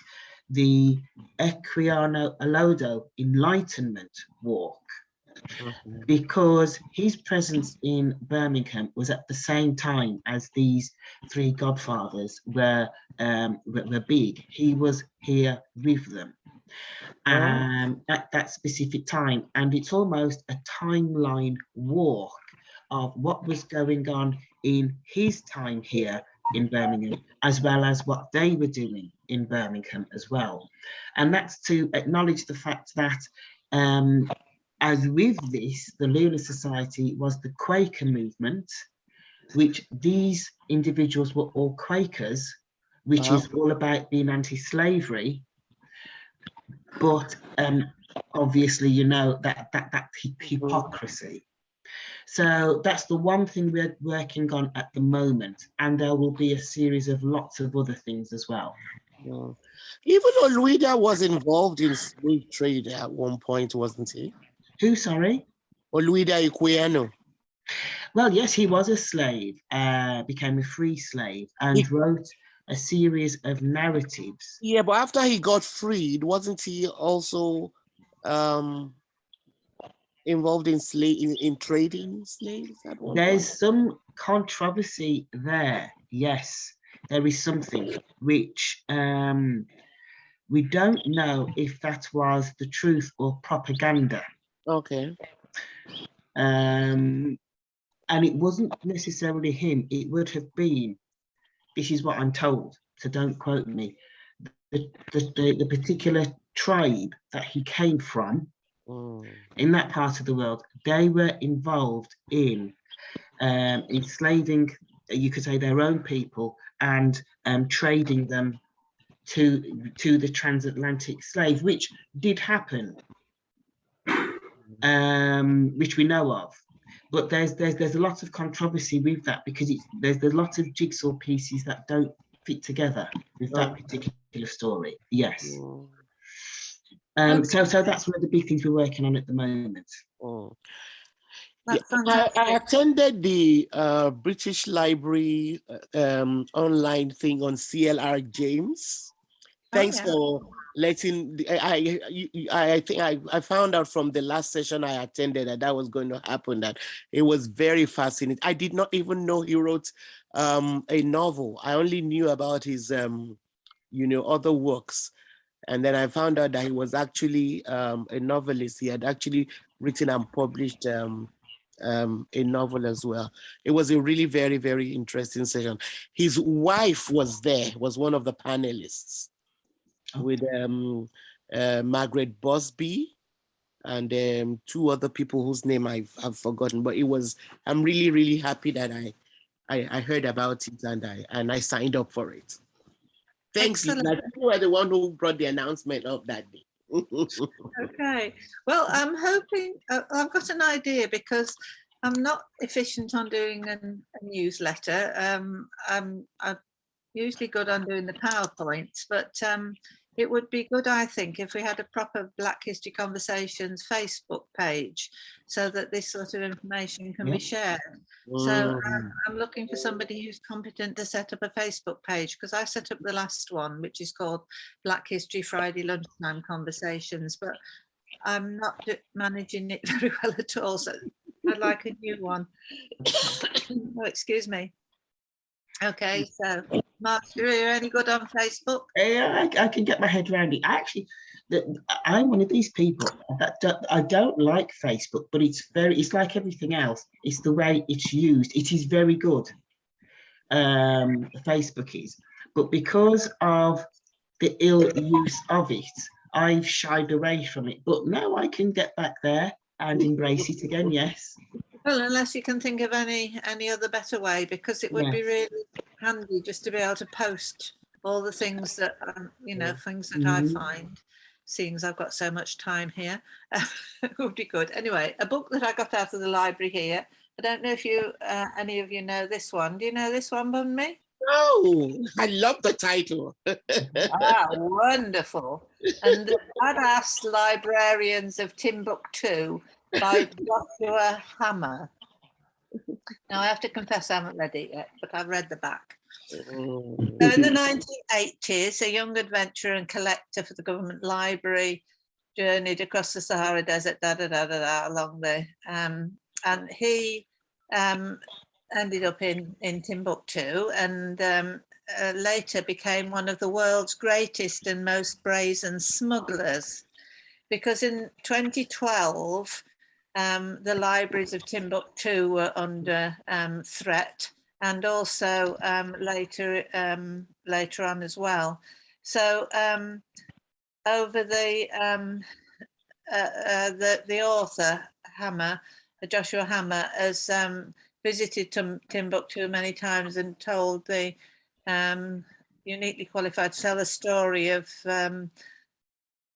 the Equiano Alodo Enlightenment walk, because his presence in Birmingham was at the same time as these three godfathers were big. He was here with them at that specific time, and it's almost a timeline walk of what was going on in his time here in Birmingham, as well as what they were doing in Birmingham as well. And that's to acknowledge the fact that as with this, the Lunar Society was the Quaker Movement, which these individuals were all Quakers, which is all about being anti-slavery. But obviously, you know, that hypocrisy. So that's the one thing we're working on at the moment, and there will be a series of lots of other things as well. Even Oluida was involved in slave trade at one point, wasn't he? Who, sorry? Oluida Equiano. Well, yes, he was a slave, became a free slave, and wrote a series of narratives. Yeah, but after he got freed, wasn't he also involved in trading slaves at one point? There's some controversy there. Yes, there is something which we don't know if that was the truth or propaganda. Okay. And it wasn't necessarily him. It would have been, this is what I'm told, so don't quote me, the particular tribe that he came from, in that part of the world, they were involved in enslaving, you could say, their own people and trading them to the transatlantic slave, which did happen, which we know of. But there's a lot of controversy with that, because there's a lot of jigsaw pieces that don't fit together with that particular story. Yes. So that's one of the big things we're working on at the moment. Yeah, I attended the British Library online thing on CLR James. Thanks for letting I think I found out from the last session I attended that was going to happen, that it was very fascinating. I did not even know he wrote a novel. I only knew about his other works. And then I found out that he was actually a novelist. He had actually written and published a novel as well. It was a really very, very interesting session. His wife was there, was one of the panelists, with Margaret Busby and two other people whose name I've forgotten. But I'm really, really happy that I heard about it and I signed up for it. Thanks, you were the one who brought the announcement up that day. Okay, well, I'm hoping, I've got an idea, because I'm not efficient on doing a newsletter. I'm usually good on doing the PowerPoints, but it would be good, I think, if we had a proper Black History Conversations Facebook page, so that this sort of information can be shared. So I'm looking for somebody who's competent to set up a Facebook page, because I set up the last one, which is called Black History Friday Lunchtime Conversations, but I'm not managing it very well at all. So I'd like a new one. Oh, excuse me. Okay, so Master, are you any good on Facebook? Yeah, I can get my head around it. Actually, I'm one of these people that I don't like Facebook, but it's like everything else. It's the way it's used. It is very good. Facebook is, but because of the ill use of it, I've shied away from it. But now I can get back there and embrace it again. Yes. Well, unless you can think of any other better way, because it would be really handy just to be able to post all the things that things that I find, seeing as I've got so much time here. It would be good. Anyway, a book that I got out of the library here. I don't know if you any of you know this one. Do you know this one, Bunmi? Oh, I love the title. Wonderful. And the Badass Librarians of Timbuktu by Joshua Hammer. Now, I have to confess I haven't read it yet, but I've read the back. So in the 1980s, a young adventurer and collector for the government library journeyed across the Sahara Desert, along the, and he ended up in Timbuktu, and later became one of the world's greatest and most brazen smugglers, because in 2012, the libraries of Timbuktu were under threat, and also later on as well. So over the author Hammer, Joshua Hammer, has visited Timbuktu many times and told the uniquely qualified to tell the story of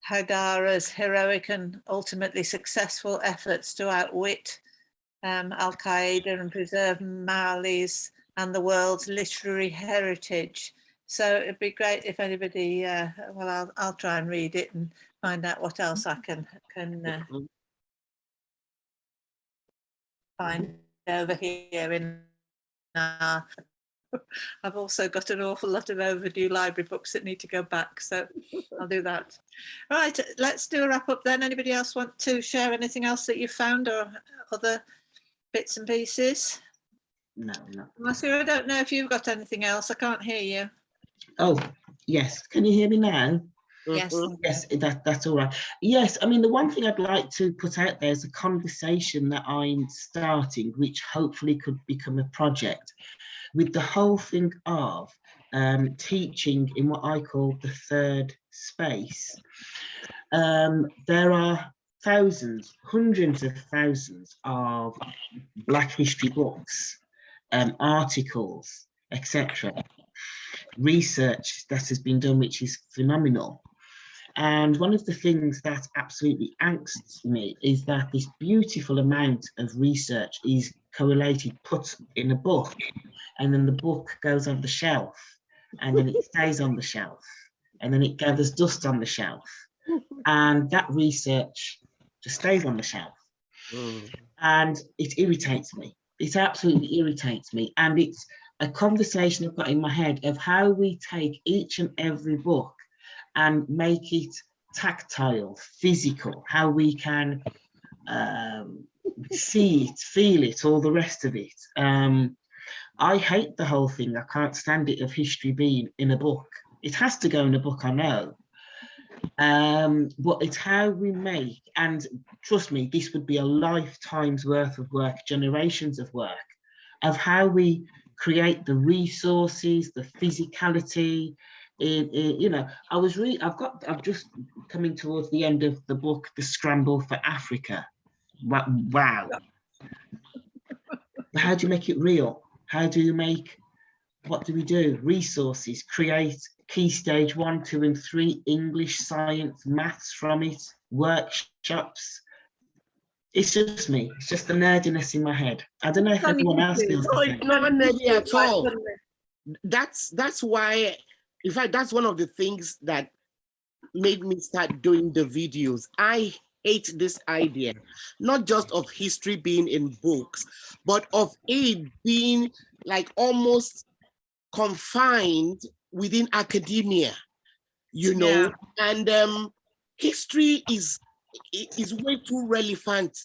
Haidara's heroic and ultimately successful efforts to outwit Al-Qaeda and preserve Mali's and the world's literary heritage. So it'd be great if anybody, well, I'll try and read it and find out what else I can find over here in I've also got an awful lot of overdue library books that need to go back, so I'll do that. Right, let's do a wrap up then. Anybody else want to share anything else that you found or other bits and pieces? No. Marcia, I don't know if you've got anything else. I can't hear you. Oh, yes. Can you hear me now? Yes. Yes, that's all right. Yes, I mean, the one thing I'd like to put out there is a conversation that I'm starting, which hopefully could become a project, with the whole thing of teaching in what I call the third space. There are thousands, hundreds of thousands of Black history books, articles, etc. Research that has been done, which is phenomenal. And one of the things that absolutely angsts me is that this beautiful amount of research is correlated, put in a book, and then the book goes on the shelf, and then it stays on the shelf, and then it gathers dust on the shelf, and that research just stays on the shelf. And it irritates me. It absolutely irritates me. And it's a conversation I've got in my head of how we take each and every book and make it tactile, physical, how we can see it, feel it, all the rest of it. I hate the whole thing. I can't stand it of history being in a book. It has to go in a book, I know. But it's how we make, and trust me, this would be a lifetime's worth of work, generations of work, of how we create the resources, the physicality. You know, I'm just coming towards the end of the book, The Scramble for Africa. Wow. How do you make it real? How do you make, what do we do? Resources, create key stage 1, 2, and 3, English, science, maths from it, workshops. It's just me. It's just the nerdiness in my head. I don't know if everyone else feels the same. It's not nerdy at all. That's why, in fact, that's one of the things that made me start doing the videos. I hate this idea, not just of history being in books, but of it being like almost confined within academia, you know. Yeah. And history is way too relevant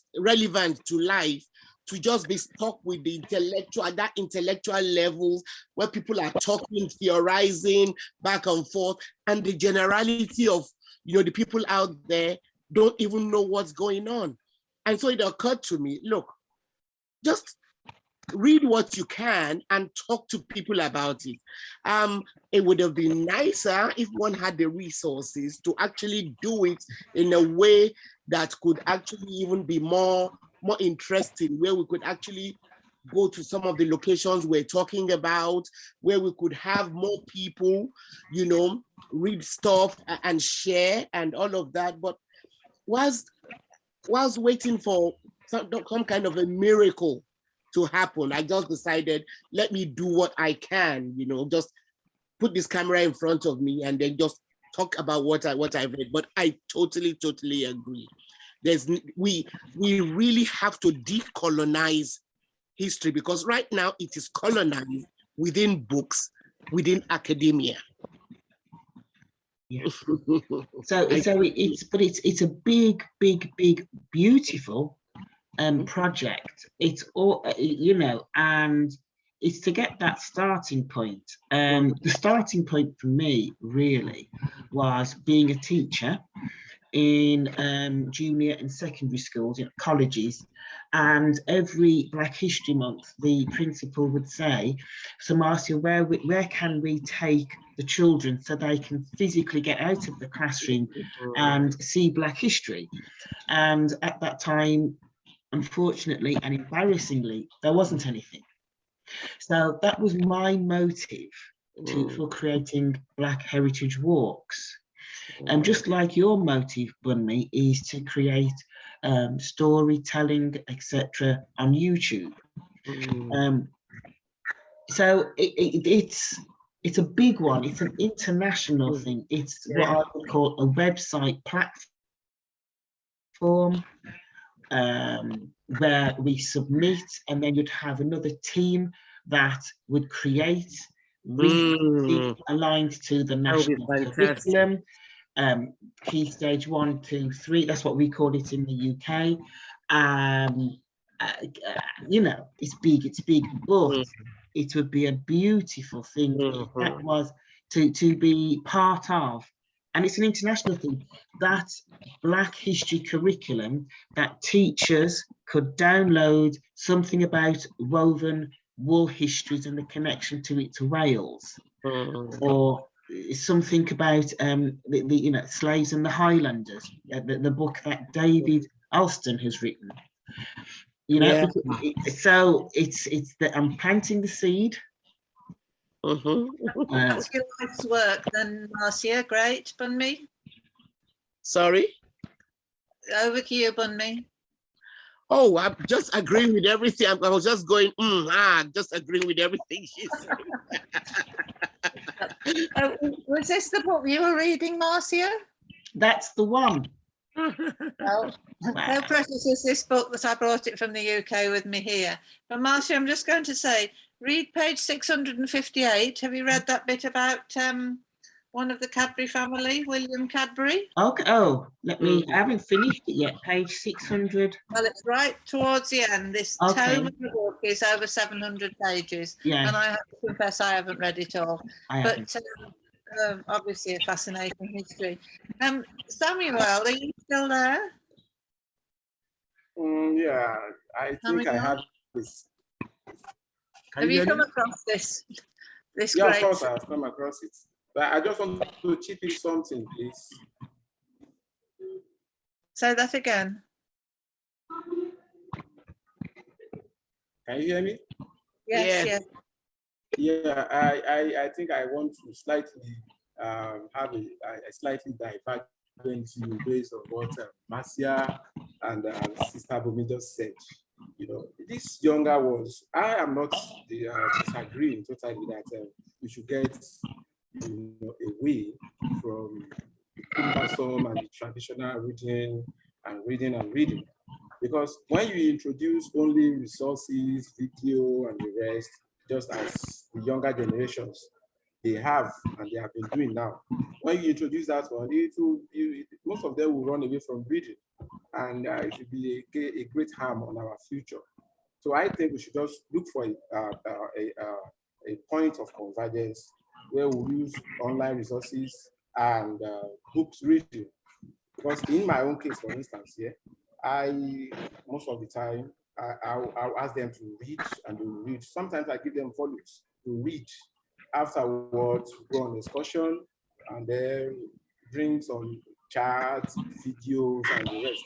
to life to just be stuck with the intellectual, at that intellectual levels where people are talking, theorizing back and forth, and the generality of, you know, the people out there don't even know what's going on. And so it occurred to me, look, just read what you can and talk to people about it. It would have been nicer if one had the resources to actually do it in a way that could actually even be more interesting, where we could actually go to some of the locations we're talking about, where we could have more people, you know, read stuff and share and all of that. But whilst waiting for some kind of a miracle to happen, I just decided, let me do what I can, you know, just put this camera in front of me and then just talk about what I've read. But I totally agree. We really have to decolonize history, because right now it is colonized within books, within academia. Yeah. So it's a big, beautiful project. It's all, you know, and it's to get that starting point. The starting point for me really was being a teacher in junior and secondary schools, in colleges, and every Black History Month, the principal would say, so Marcia, where can we take the children so they can physically get out of the classroom and see Black history? And at that time, unfortunately and embarrassingly, there wasn't anything. So that was my motive for creating Black Heritage Walks. And just like your motive, Bunmi, is to create storytelling, etc., on YouTube. So it's a big one. It's an international thing. It's what I would call a website platform, where we submit, and then you'd have another team that would create aligned to the national curriculum. Key stage 1, 2, 3, that's what we call it in the UK. You know, it's big, but it would be a beautiful thing if that was to be part of. And it's an international thing, that Black history curriculum that teachers could download something about woven wool histories and the connection to it to Wales, or something about the slaves and the Highlanders, the book that David Alston has written. So it's that I'm planting the seed. That's your life's work then, Marcia. Great, Bunmi. Sorry? Over to you, Bunmi. Oh, I'm just agreeing with everything. I was just going, just agreeing with everything she said. Was this the book you were reading, Marcia? That's the one. Well, no precious is this book that I brought it from the UK with me here. But Marcia, I'm just going to say, read page 658. Have you read that bit about one of the Cadbury family, William Cadbury? Okay. Oh, I haven't finished it yet. Page 600. Well, it's right towards the end. This tome of the book is over 700 pages. Yeah. And I have to confess I haven't read it all. But obviously a fascinating history. Samuel, are you still there? Yeah, I think I have this. Have you come across this? Yeah, of course I have come across it. But I just want to chip in something, please. Say that again. Can you hear me? Yes. Yeah, I think I want to slightly have a slightly divergent based on what Marcia and Sister Bumi just said. This younger ones, I am not disagreeing totally that we should get away from the cumbersome and the traditional reading, because when you introduce only resources, video, and the rest, just as the younger generations they have and they have been doing now, when you introduce that one, most of them will run away from reading, and it will be a great harm on our future. So I think we should just look for a point of convergence where we use online resources and books reading. Because in my own case, for instance, most of the time, I'll ask them to read and they will read. Sometimes I give them volumes to read. Afterwards, go on excursion and then bring some charts, videos, and the rest.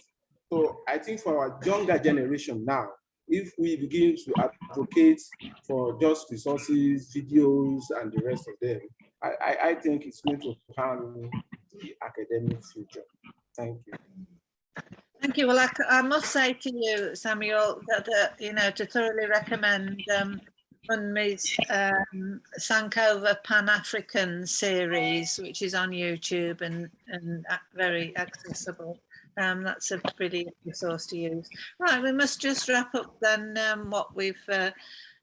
So I think for our younger generation now, if we begin to advocate for just resources, videos, and the rest of them, I think it's going to harm the academic future. Thank you. Thank you. Well, I must say to you, Samuel, that to thoroughly recommend Bunmi's Sankova Pan-African series, which is on YouTube and very accessible. That's a pretty resource to use. Right, we must just wrap up then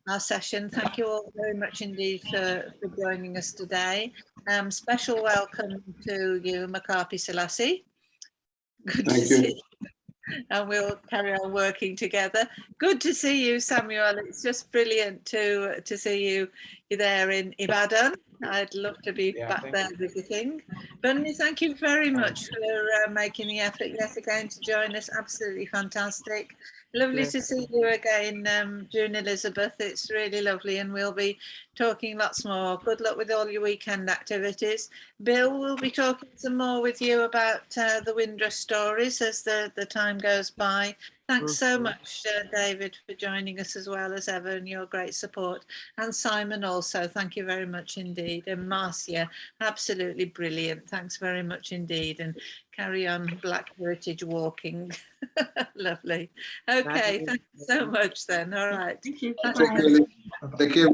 our session. Thank you all very much indeed for joining us today. Special welcome to you, Mccarthy Selassie. Good to see you. And we'll carry on working together. Good to see you, Samuel. It's just brilliant to see you there in Ibadan. I'd love to be back there visiting. Bunmi, thank you very much for making the effort yet again to join us. Absolutely fantastic. Lovely to see you again, June Elizabeth. It's really lovely, and we'll be talking lots more. Good luck with all your weekend activities. Bill, we'll be talking some more with you about the Windrush stories as the time goes by. Thanks so much, David, for joining us as well as ever, and your great support. And Simon also, thank you very much indeed. And Marcia, absolutely brilliant. Thanks very much indeed. And carry on Black Heritage walking. Lovely. Okay, thank you so much then. All right. Thank you. Take care.